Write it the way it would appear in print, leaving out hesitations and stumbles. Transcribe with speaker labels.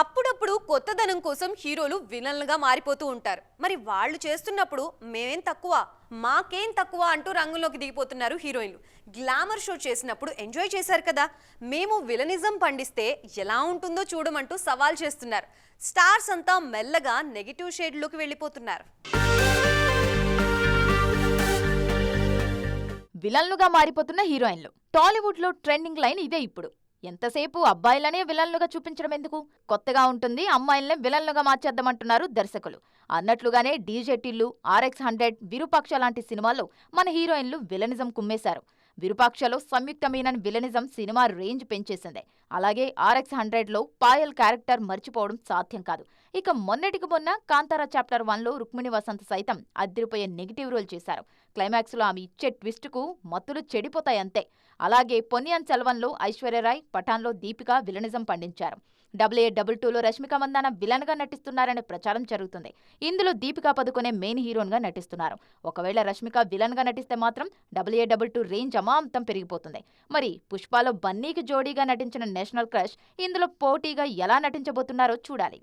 Speaker 1: అప్పుడప్పుడు కొత్తదనం కోసం హీరోలు విలన్లుగా మారిపోతూ ఉంటారు. మరి వాళ్ళు చేస్తున్నప్పుడు మేమేం తక్కువ, మాకేం తక్కువ అంటూ రంగంలోకి దిగిపోతున్నారు హీరోయిన్లు. గ్లామర్ షో చేసినప్పుడు ఎంజాయ్ చేశారు కదా, మేము విలనిజం పండిస్తే ఎలా ఉంటుందో చూడమంటూ సవాల్ చేస్తున్నారు. స్టార్స్ అంతా మెల్లగా నెగిటివ్ షేడ్లోకి వెళ్ళిపోతున్నారు.
Speaker 2: విలన్లుగా మారిపోతున్న హీరోయిన్లు. టాలీవుడ్ లో ట్రెండింగ్ లైన్ ఇదే ఇప్పుడు. ఎంతసేపు అబ్బాయిలనే విలన్లుగా చూపించడం ఎందుకు, కొత్తగా ఉంటుంది, అమ్మాయిలనే విలన్లుగా మార్చేద్దామంటున్నారు దర్శకులు. అన్నట్లుగానే డీజే టిల్లు, RX-100, విరూపాక్ష లాంటి సినిమాల్లో మన హీరోయిన్లు విలనిజం కుమ్మేశారు. విరూపాక్షలో సంయుక్త మీనన్ విలనిజం సినిమా రేంజ్ పెంచేసింది. అలాగే RX-100లో పాయల్ క్యారెక్టర్ మర్చిపోవడం సాధ్యం కాదు. ఇక మొన్నటికి మొన్న కాంతారా చాప్టర్ 1లో రుక్మిణి వసంత్ సైతం అదిరిపోయే నెగిటివ్ రోల్ చేశారు. క్లైమాక్స్లో ఆమె ఇచ్చే ట్విస్టుకు మత్తులు చెడిపోతాయంతే. అలాగే పొన్నియిన్ సెల్వన్లో ఐశ్వర్యరాయ్, పఠాన్లో దీపిక విలనిజం పండించారు. AA22లో రష్మిక మందాన విలన్గా నటిస్తున్నారనే ప్రచారం జరుగుతుంది. ఇందులో దీపికా పదుకొనే మెయిన్ హీరోయిన్గా నటిస్తున్నారు. ఒకవేళ రష్మిక విలన్గా నటిస్తే మాత్రం AA22 రేంజ్ అమాంతం పెరిగిపోతుంది. మరి పుష్పలో బన్నీకి జోడీగా నటించిన నేషనల్ క్రష్ ఇందులో పోటీగా ఎలా నటించబోతున్నారో చూడాలి.